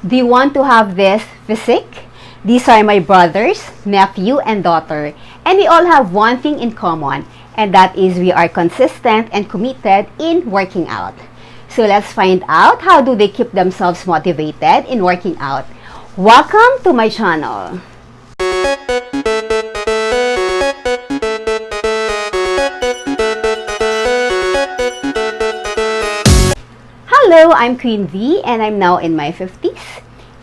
Do you want to have this physique? These are my brothers, nephew, and daughter. And we all have one thing in common, and that is we are consistent and committed in working out. So let's find out how do they keep themselves motivated in working out. Welcome to my channel. Hello, I'm Queen V and I'm now in my 50s.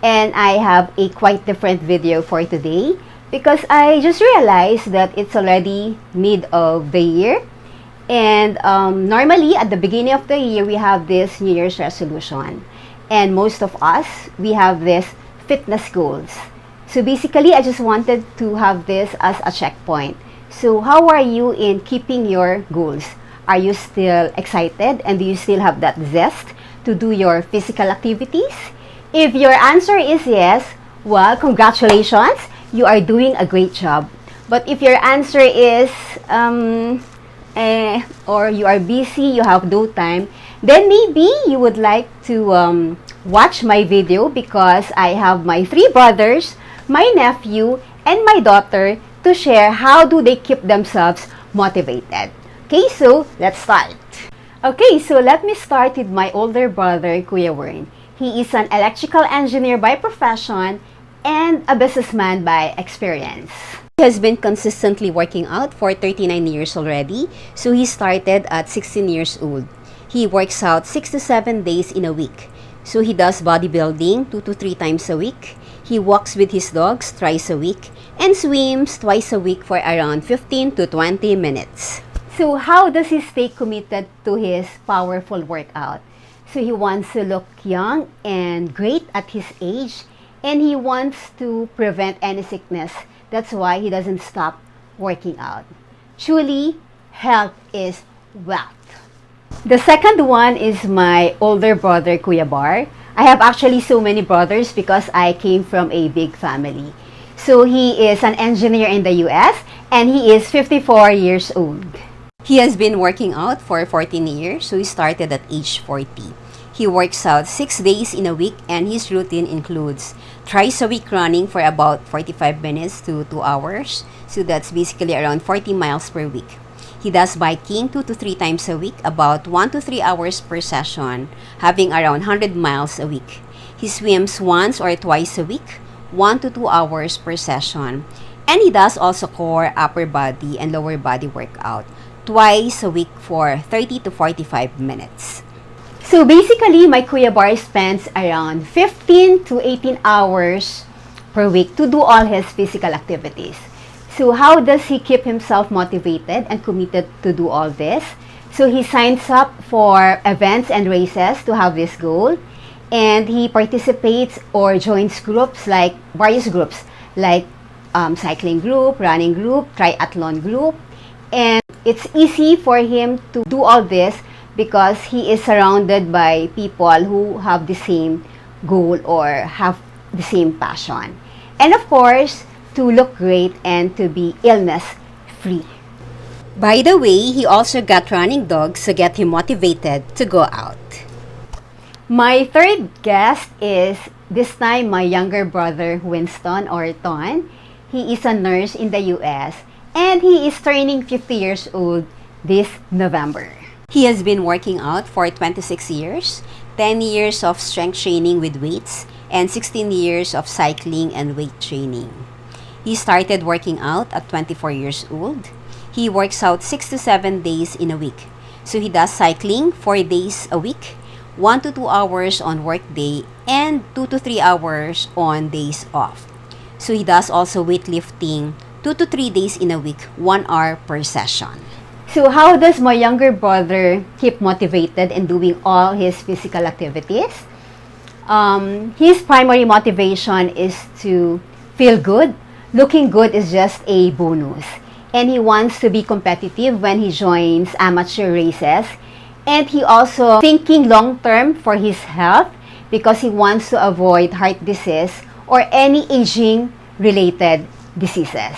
And I have a quite different video for today because I just realized that it's already mid of the year. And normally at the beginning of the year, we have this New Year's resolution. And most of us, we have this fitness goals. So basically, I just wanted to have this as a checkpoint. So how are you in keeping your goals? Are you still excited and do you still have that zest to do your physical activities? If your answer is yes, well, congratulations, you are doing a great job. But if your answer is or you are busy, you have no time, then maybe you would like to watch my video because I have my 3 brothers, my nephew, and my daughter to share how do they keep themselves motivated. Okay, so let's start. Okay, so let me start with my older brother, Kuya Warren. He is an electrical engineer by profession and a businessman by experience. He has been consistently working out for 39 years already, so he started at 16 years old. He works out 6 to 7 days in a week. So he does bodybuilding 2 to 3 times a week. He walks with his dogs twice a week and swims twice a week for around 15 to 20 minutes. So how does he stay committed to his powerful workout? So he wants to look young and great at his age, and he wants to prevent any sickness. That's why he doesn't stop working out. Truly, health is wealth. The second one is my older brother, Kuya Bar. I have actually so many brothers because I came from a big family. So he is an engineer in the US and he is 54 years old. He has been working out for 14 years, so he started at age 40. He works out 6 days in a week and his routine includes twice a week running for about 45 minutes to 2 hours. So that's basically around 40 miles per week. He does biking 2 to 3 times a week, about 1 to 3 hours per session, having around 100 miles a week. He swims once or twice a week, 1 to 2 hours per session. And he does also core, upper body, and lower body workout twice a week for 30 to 45 minutes. So basically, my Kuya Bar spends around 15 to 18 hours per week to do all his physical activities. So how does he keep himself motivated and committed to do all this? So he signs up for events and races to have this goal. And he participates or joins groups like various groups like cycling group, running group, triathlon group. And it's easy for him to do all this because he is surrounded by people who have the same goal or have the same passion. And of course, to look great and to be illness-free. By the way, he also got running dogs to get him motivated to go out. My third guest is this time my younger brother, Winston or Ton. He is a nurse in the US and he is turning 50 years old this November. He has been working out for 26 years, 10 years of strength training with weights, and 16 years of cycling and weight training. He started working out at 24 years old. He works out 6 to 7 days in a week. So he does cycling 4 days a week, 1 to 2 hours on work day, and 2 to 3 hours on days off. So he does also weightlifting 2 to 3 days in a week, 1 hour per session. So how does my younger brother keep motivated in doing all his physical activities? His primary motivation is to feel good. Looking good is just a bonus. And he wants to be competitive when he joins amateur races. And he also thinking long-term for his health because he wants to avoid heart disease or any aging-related diseases.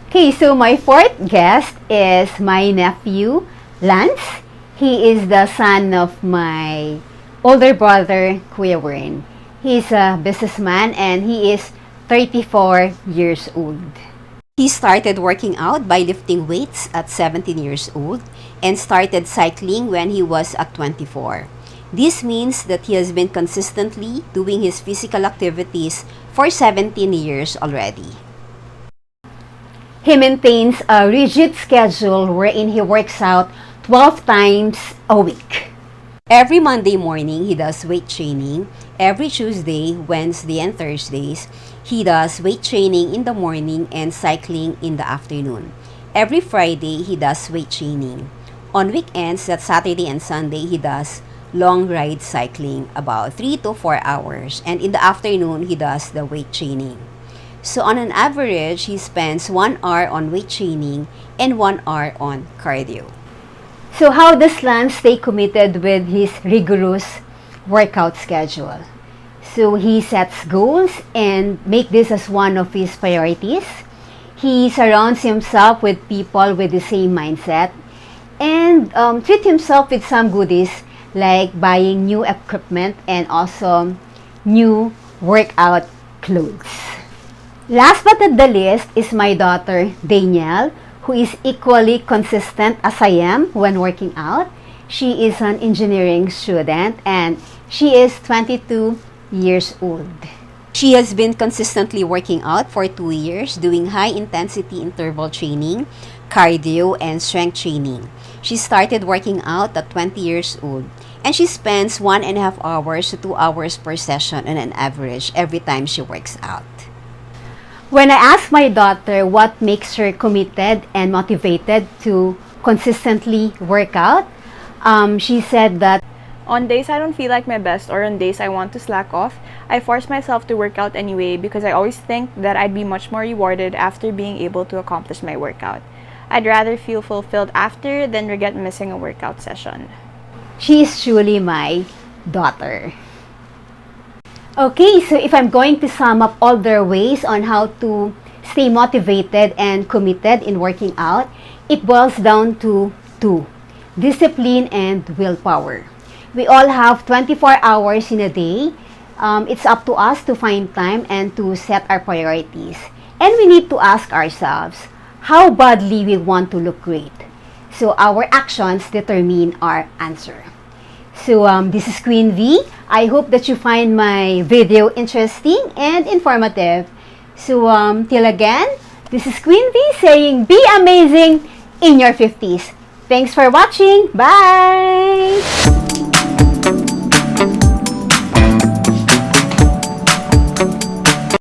Okay, so my fourth guest is my nephew, Lance. He is the son of my older brother, Kuya Warren. He's a businessman and he is 34 years old. He started working out by lifting weights at 17 years old and started cycling when he was at 24. This means that he has been consistently doing his physical activities for 17 years already. He maintains a rigid schedule wherein he works out 12 times a week. Every Monday morning, he does weight training. Every Tuesday, Wednesday, and Thursdays, he does weight training in the morning and cycling in the afternoon. Every Friday, he does weight training. On weekends, that's Saturday and Sunday, he does long ride cycling about 3 to 4 hours. And in the afternoon, he does the weight training. So on an average, he spends 1 hour on weight training and 1 hour on cardio. So how does Lance stay committed with his rigorous workout schedule? So he sets goals and make this as one of his priorities. He surrounds himself with people with the same mindset and treat himself with some goodies like buying new equipment and also new workout clothes. Last but not the least is my daughter Danielle, who is equally consistent as I am when working out. She is an engineering student and she is 22 years old. She has been consistently working out for 2 years, doing high-intensity interval training, cardio, and strength training. She started working out at 20 years old, and she spends 1.5 hours to 2 hours per session on an average every time she works out. When I asked my daughter what makes her committed and motivated to consistently work out, she said that on days I don't feel like my best or on days I want to slack off, I force myself to work out anyway because I always think that I'd be much more rewarded after being able to accomplish my workout. I'd rather feel fulfilled after than regret missing a workout session. She is truly my daughter. Okay, so if I'm going to sum up all their ways on how to stay motivated and committed in working out, it boils down to 2: discipline and willpower. We all have 24 hours in a day. It's up to us to find time and to set our priorities. And we need to ask ourselves how badly we want to look great. So our actions determine our answer. So this is Queen V. I hope that you find my video interesting and informative. So till again, this is Queen V saying be amazing in your 50s. Thanks for watching. Bye!